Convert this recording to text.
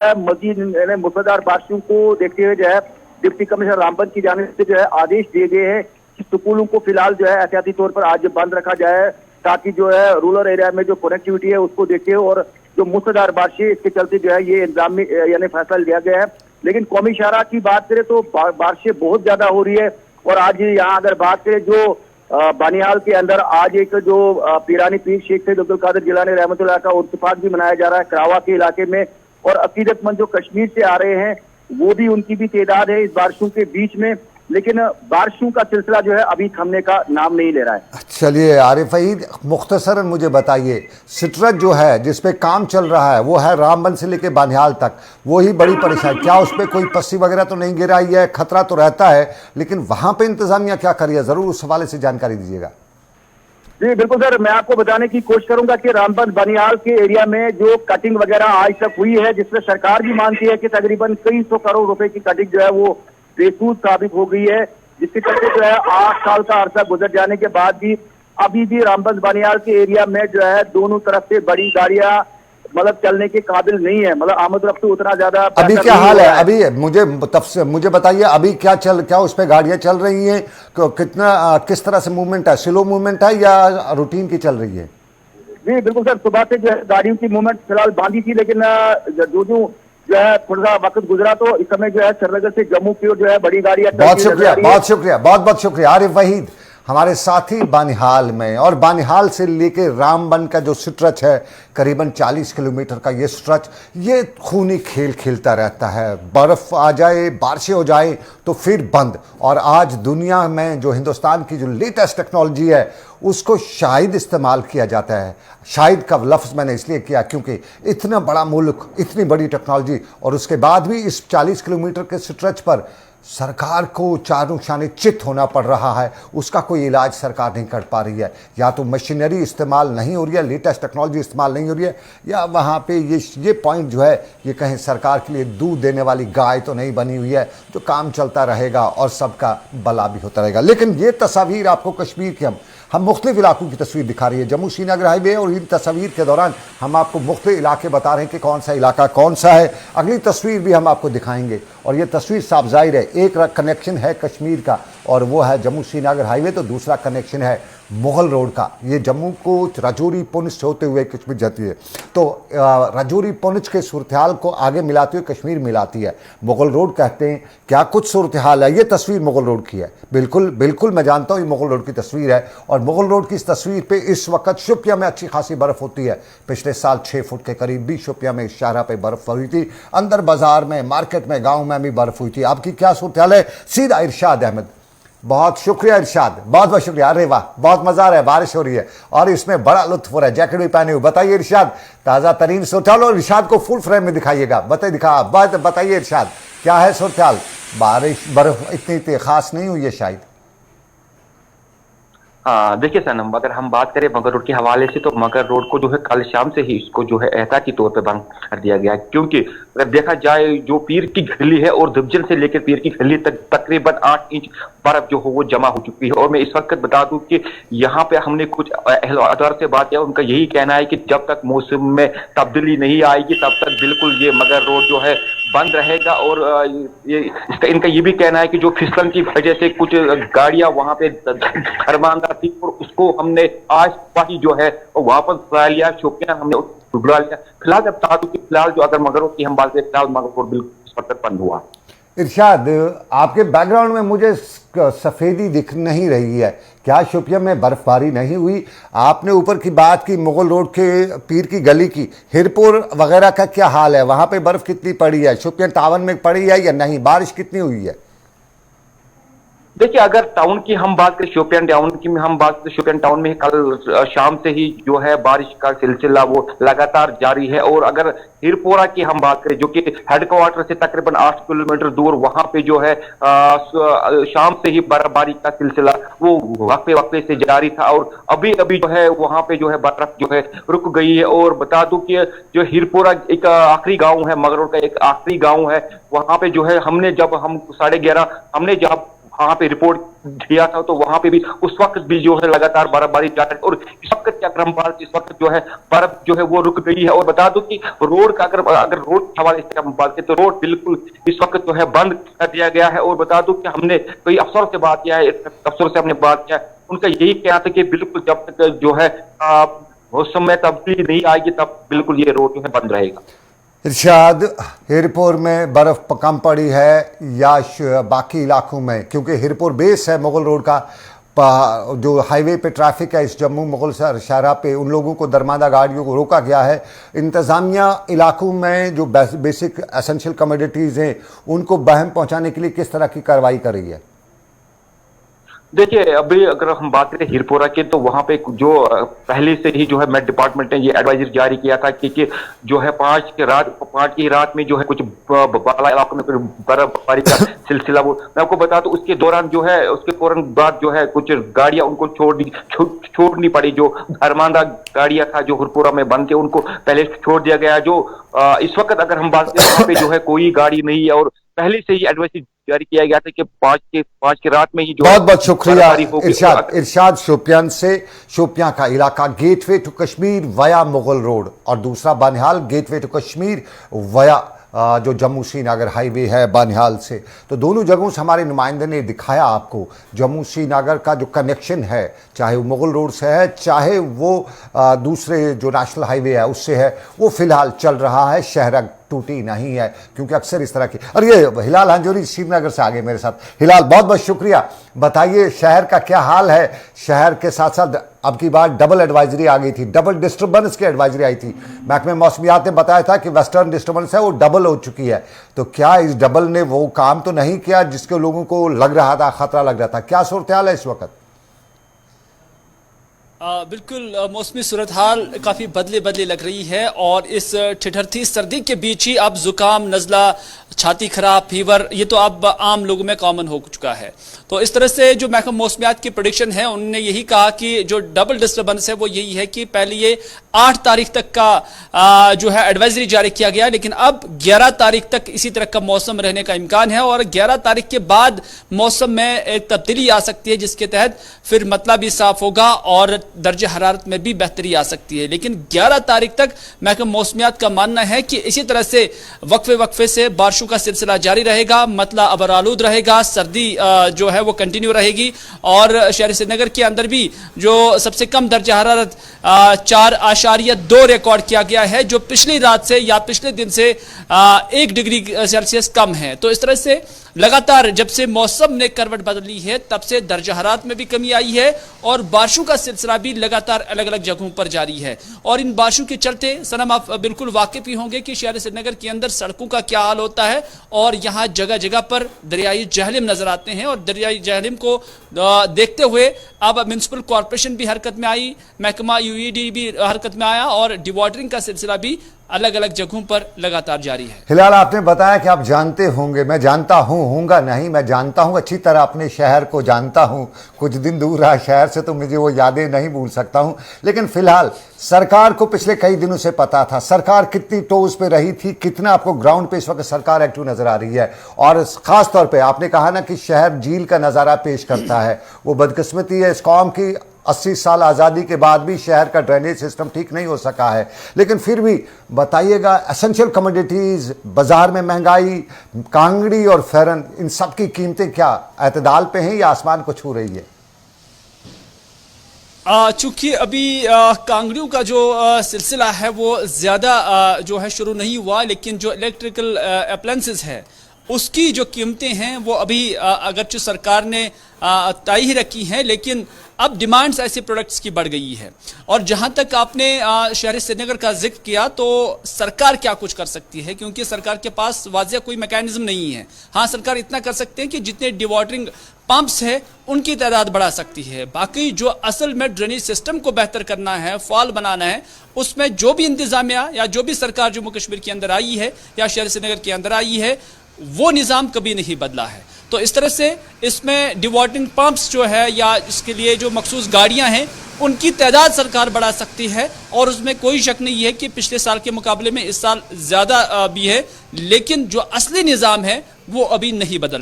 मजीद मूसलाधार बारिशों को देखते हुए जो है डिप्टी कमिश्नर रामबन की जानिब से जो है आदेश दिए गए हैं कि स्कूलों को फिलहाल जो है एहतियाती तौर पर आज बंद रखा जाए, ताकि जो है रूरल एरिया में जो कनेक्टिविटी है उसको देखते हुए और जो मूसलाधार बारिशें इसके चलते जो है ये इंतजाम में यानी फैसला लिया गया है। लेकिन कौमी शाहरा की बात करें तो बारिशें बहुत ज्यादा हो रही है। और आज यहाँ अगर बात करें जो बानिहाल के अंदर आज एक जो पीरानी पीर शेख सैयद अब्दुल कादिर जिलानी रहमतुल्लाह का इत्तेफाक भी मनाया जा रहा है करावा के इलाके में। और अकीदतमंद जो कश्मीर से आ रहे हैं वो भी, उनकी भी तादाद है इस बारिशों के बीच में। लेकिन बारिशों का सिलसिला जो है अभी थमने का नाम नहीं ले रहा है। चलिए आरिफ वहीद, मुख्तसरन मुझे बताइए, सिटरस जो है जिसपे काम चल रहा है वो है रामबन से लेके बानिहाल तक, वही बड़ी परेशानी। क्या उस पर कोई पस्सी वगैरह तो नहीं गिराई है? खतरा तो रहता है, लेकिन वहां पे इंतजामिया क्या करी है? जरूर उस हवाले से जानकारी दीजिएगा। जी बिल्कुल सर, मैं आपको बताने की कोशिश करूंगा कि रामबन बनिहाल के एरिया में जो कटिंग वगैरह आज तक हुई है, जिसमें सरकार भी मानती है कि तकरीबन कई सौ करोड़ रुपए की कटिंग जो है वो बेसूद साबित हो गई है, जिसके चलते जो है 8 साल का अरसा गुजर जाने के बाद भी अभी भी रामबन बनिहाल के एरिया में जो है दोनों तरफ से बड़ी गाड़ियां मतलब चलने के काबिल नहीं है। मतलब आमद रफ्त उतना ज्यादा अभी क्या हाल है? अभी मुझे बताइए, अभी क्या उस पर गाड़ियां चल रही हैं? कितना किस तरह से मूवमेंट है? स्लो मूवमेंट है या रूटीन की चल रही है? जी बिल्कुल सर, सुबह से जो है गाड़ियों की मूवमेंट फिलहाल बांधी थी, लेकिन जो है थोड़ा सा वक्त गुजरा तो इस समय जो है श्रीनगर से जम्मू की ओर जो है बड़ी गाड़ियां। बहुत शुक्रिया, बहुत शुक्रिया, बहुत बहुत शुक्रिया आरिफ वहीद, हमारे साथी बानिहाल में। और बानिहाल से लेके रामबन का जो स्ट्रेच है करीबन 40 किलोमीटर का, ये स्ट्रेच ये खूनी खेल खेलता रहता है। बर्फ़ आ जाए, बारिशें हो जाए तो फिर बंद। और आज दुनिया में जो हिंदुस्तान की जो लेटेस्ट टेक्नोलॉजी है उसको शायद इस्तेमाल किया जाता है। शायद का लफ्ज़ मैंने इसलिए किया क्योंकि इतना बड़ा मुल्क, इतनी बड़ी टेक्नोलॉजी, और उसके बाद भी इस 40 किलोमीटर के स्ट्रेच पर सरकार को चारों शाने चित होना पड़ रहा है। उसका कोई इलाज सरकार नहीं कर पा रही है। या तो मशीनरी इस्तेमाल नहीं हो रही है, लेटेस्ट टेक्नोलॉजी इस्तेमाल नहीं हो रही है, या वहाँ पे ये पॉइंट जो है ये कहीं सरकार के लिए दूध देने वाली गाय तो नहीं बनी हुई है जो काम चलता रहेगा और सबका भला भी होता रहेगा। लेकिन ये तस्वीर आपको कश्मीर की हम मुख्तलिफ इलाकों की तस्वीर दिखा रही है, जम्मू श्रीनगर हाईवे, और इन तस्वीर के दौरान हम आपको मुख्तलिफ इलाके बता रहे हैं कि कौन सा इलाका कौन सा है। अगली तस्वीर भी हम आपको दिखाएंगे। और ये तस्वीर साफ जाहिर है, एक कनेक्शन है कश्मीर का और वो है जम्मू श्रीनगर हाईवे, तो दूसरा कनेक्शन है मुगल रोड का। ये जम्मू को राजौरी पुंछ से होते हुए कश्मीर जाती है, तो राजौरी पुंछ के सूरत हाल को आगे मिलाती हुई कश्मीर मिलाती है। मुगल रोड कहते हैं। क्या कुछ सूरत हाल है। ये तस्वीर मुगल रोड की है, बिल्कुल बिल्कुल मैं जानता हूँ ये मुगल रोड की तस्वीर है। और मुगल रोड की इस तस्वीर पे इस वक्त शोपियां में अच्छी खासी बर्फ़ होती है। पिछले साल 6 फुट के करीब भी शोपियां में, इस शाहरा पे बर्फ़ हुई थी। अंदर बाजार में, मार्केट में, गाँव में भी बर्फ़ हुई थी। आपकी क्या सूरत हाल है? सीधा इरशाद अहमद। बहुत शुक्रिया इरशाद, बहुत बहुत शुक्रिया। अरे वाह, बहुत मजा आ रहा है, बारिश हो रही है और इसमें बड़ा लुत्फ हो रहा है, जैकेट भी पहने हुए। बताइए इरशाद, ताज़ा तरीन सूरत, और इरशाद को फुल फ्रेम में दिखाइएगा। बताइए इरशाद, क्या है सूरत? बारिश बर्फ इतनी खास नहीं हुई है शायद। हाँ देखिए सनम, अगर हम बात करें मगर रोड के हवाले से, तो मगर रोड को जो है कल शाम से ही इसको जो है एहतियाती तौर पे बंद कर दिया गया है। क्योंकि अगर देखा जाए जो पीर की गली है और दुबजन से लेकर पीर की गली तक तकरीबन 8 इंच बर्फ जो हो वो जमा हो चुकी है। और मैं इस वक्त बता दूं कि यहाँ पे हमने कुछ अहलकार से बात किया, उनका यही कहना है कि जब तक मौसम में तब्दीली नहीं आएगी तब तक बिल्कुल ये मगर रोड जो है बंद रहेगा। और इनका ये भी कहना है कि जो फिसलन की वजह से कुछ गाड़ियां वहां पे धर्मांदा थी और उसको हमने आज ही जो है वापस बुला लिया, शोपियां हमने बुला लिया। फिलहाल जब बता दूं कि फिलहाल जो अगर मगर रोड की हम बात करें, फिलहाल मगर रोड बिल्कुल बंद हुआ। इरशाद, आपके बैकग्राउंड में मुझे सफ़ेदी दिख नहीं रही है, क्या शोपियां में बर्फबारी नहीं हुई? आपने ऊपर की बात की मुगल रोड के पीर की गली की, हिरपुर वगैरह का क्या हाल है? वहां पे बर्फ कितनी पड़ी है? शोपियां टाउन में पड़ी है या नहीं? बारिश कितनी हुई है? देखिए अगर टाउन की हम बात करें, शोपियान टाउन की हम बात करें, शोपियान टाउन में कल शाम से ही जो है बारिश का सिलसिला वो लगातार जारी है। और अगर हिरपोरा की हम बात करें जो कि हेडक्वार्टर से तकरीबन 8 किलोमीटर दूर, वहां पे जो है शाम से ही बर्फबारी का सिलसिला वो वक्फे से जारी था। और अभी अभी जो है वहां पे जो है बर्फ जो है रुक गई है। और बता दूं कि जो हिरपोरा एक आखिरी गाँव है, मगरोड का एक आखिरी गाँव है, वहां पे जो है हमने जब हम 11:30 हमने जब वहां पे रिपोर्ट दिया था, तो वहां पे भी उस वक्त भी जो है लगातार बर्फबारी जारी, और इस वक्त क्या क्रम बात, इस वक्त जो है बर्फ जो है वो रुक गई है। और बता दूं कि रोड का अगर रोड के हवाले से हम बात करें तो रोड बिल्कुल इस वक्त जो है बंद कर दिया गया है। और बता दूं कि हमने कई अफसरों से बात किया है, अफसरों से हमने बात किया, उनका यही कहना था कि बिल्कुल जब तक जो है मौसम में तब्दीली नहीं आएगी तब बिल्कुल ये रोड जो है बंद रहेगा। इरशाद, हिरपुर में बर्फ कम पड़ी है या बाकी इलाकों में? क्योंकि हिरपुर बेस है मुगल रोड का, जो हाईवे पे ट्रैफिक है इस जम्मू मुगल शहरा पे, उन लोगों को दरमादा गाड़ियों को रोका गया है। इंतज़ामिया इलाकों में जो बेसिक एसेंशियल कमोडिटीज़ हैं उनको बहम पहुंचाने के लिए किस तरह की कार्रवाई कर रही है? देखिए, अभी अगर हम बात करें हिरपुरा की, तो वहां पे जो पहले से ही जो है मेट डिपार्टमेंट ने ये एडवाइजरी जारी किया था कि जो है 5 की रात में जो है कुछ बाला इलाकों में बर्फबारी का सिलसिला, वो मैं आपको बता दूं उसके दौरान जो है उसके फौरन बाद जो है कुछ गाड़ियां उनको छोड़नी पड़ी। जो धर्मांदा गाड़ियां था जो हिरपुरा में बंद थे उनको पहले छोड़ दिया गया। जो इस वक्त अगर हम बात करें वहां पे जो है कोई गाड़ी नहीं है, और पहले से ही एडवाइजरी जारी किया गया था कि 5 की रात में ही जो बहुत बहुत शुक्रिया इरशाद शोपियान से। शोपियां का इलाका गेटवे टू कश्मीर वया मुगल रोड, और दूसरा बानिहाल गेटवे टू कश्मीर वया जो जम्मू श्रीनगर हाईवे है बानिहाल से। तो दोनों जगहों से हमारे नुमाइंदे ने दिखाया आपको जम्मू श्रीनगर का जो कनेक्शन है, चाहे वो मुगल रोड से है चाहे वो दूसरे जो नेशनल हाईवे है उससे है, वो फिलहाल चल रहा है, शहर टूटी नहीं है। क्योंकि अक्सर इस तरह की, और ये हिलाल हंजोरी श्रीनगर से आगे मेरे साथ। हिलाल, बहुत बहुत शुक्रिया। बताइए शहर का क्या हाल है? शहर के साथ साथ अब की बार डबल एडवाइजरी आ गई थी, डबल डिस्टर्बेंस की एडवाइजरी आई थी। महकमे मौसमियात ने बताया था कि वेस्टर्न डिस्टर्बेंस है वो डबल हो चुकी है। तो क्या इस डबल ने वो काम तो नहीं किया जिसके लोगों को लग रहा था, खतरा लग रहा था? क्या सूरत हाल है इस वक्त? बिल्कुल मौसमी सूरत हाल काफ़ी बदले लग रही है, और इस ठिठुरती सर्दी के बीच ही अब जुकाम, नज़ला, छाती खराब, फीवर, ये तो अब आम लोगों में कॉमन हो चुका है। तो इस तरह से जो महकमा मौसमियात की प्रेडिक्शन है उन्होंने यही कहा कि जो डबल डिस्टर्बेंस है वो यही है कि पहले ये 8 तारीख तक का जो है एडवाइजरी जारी किया गया, लेकिन अब 11 तारीख तक इसी तरह का मौसम रहने का इम्कान है, और 11 तारीख के बाद मौसम में एक तब्दीली आ सकती है जिसके तहत फिर मतला भी साफ होगा और दर्जे हरारत में भी बेहतरी आ सकती है। लेकिन 11 तारीख तक महकमा मौसमियात का मानना है कि इसी तरह से वक्फे से बारिशों का सिलसिला जारी रहेगा, मतला अबरालूद रहेगा, सर्दी जो है वो कंटिन्यू रहेगी, और शहर श्रीनगर के अंदर भी जो सबसे कम दर्जा हरारत 4.2 रिकॉर्ड किया गया है, जो पिछली रात से या पिछले दिन से 1 डिग्री सेल्सियस कम है। तो इस तरह से लगातार जब से मौसम ने करवट बदली है तब से दर्जा हरारत में भी कमी आई है, और बारिशों का सिलसिला भी लगातार अलग अलग जगहों पर जारी है। और इन बारिशों के चलते सनम आप बिल्कुल वाकिफ ही होंगे कि शहर श्रीनगर के अंदर सड़कों का क्या हाल होता है, और यहाँ जगह जगह पर दरियाई जहलिम नजर आते हैं। और दरियाई जहलिम को देखते हुए अब म्युनिसिपल कॉरपोरेशन भी हरकत में आई, महकमा यूईडी भी हरकत में आया, और डिवाटरिंग का सिलसिला भी अलग अलग जगहों पर लगातार जारी है। हिलाल, आपने बताया कि आप जानते होंगे, मैं जानता होऊंगा नहीं, मैं जानता हूं अच्छी तरह, अपने शहर को जानता हूं, कुछ दिन दूर रहा शहर से तो मुझे वो यादें नहीं भूल सकता हूं। लेकिन फिलहाल सरकार को पिछले कई दिनों से पता था, सरकार कितनी टोज पे रही थी, कितना आपको ग्राउंड पे इस वक्त सरकार एक्टिव नजर आ रही है। और खास तौर पे आपने कहा ना कि शहर झील का नज़ारा पेश करता है, वो बदकिस्मती है इस कौम की, 80 साल आज़ादी के बाद भी शहर का ड्रेनेज सिस्टम ठीक नहीं हो सका है। लेकिन फिर भी बताइएगा, एसेंशियल कमोडिटीज़, बाज़ार में महंगाई, कांगड़ी और फेरन, इन सब की कीमतें क्या एतदाल पे हैं या आसमान को छू रही है? चूंकि अभी कांगड़ियों का जो सिलसिला है वो ज़्यादा जो है शुरू नहीं हुआ, लेकिन जो इलेक्ट्रिकल अप्लायंसेस है उसकी जो कीमतें हैं वो अभी अगरचे सरकार ने तय ही रखी हैं, लेकिन अब डिमांड्स ऐसे प्रोडक्ट्स की बढ़ गई है। और जहां तक आपने शहर श्रीनगर का जिक्र किया, तो सरकार क्या कुछ कर सकती है, क्योंकि सरकार के पास वाज़िया कोई मैकेनिज्म नहीं है। हाँ, सरकार इतना कर सकते हैं कि जितने डिवाटरिंग पंप्स है उनकी तादाद बढ़ा सकती है, बाकी जो असल में ड्रेनेज सिस्टम को बेहतर करना है, फॉल बनाना है, उसमें जो भी इंतजामिया या जो भी सरकार जम्मू कश्मीर के अंदर आई है या शहर श्रीनगर के अंदर आई है, वो निज़ाम कभी नहीं बदला है। तो इस तरह से इसमें डिवाटरिंग पंप्स जो है या इसके लिए जो मखसूस गाड़ियां हैं उनकी तादाद सरकार बढ़ा सकती है, और उसमें कोई शक नहीं है कि पिछले साल के मुकाबले में इस साल ज़्यादा भी है, लेकिन जो असली निज़ाम है वो अभी नहीं बदल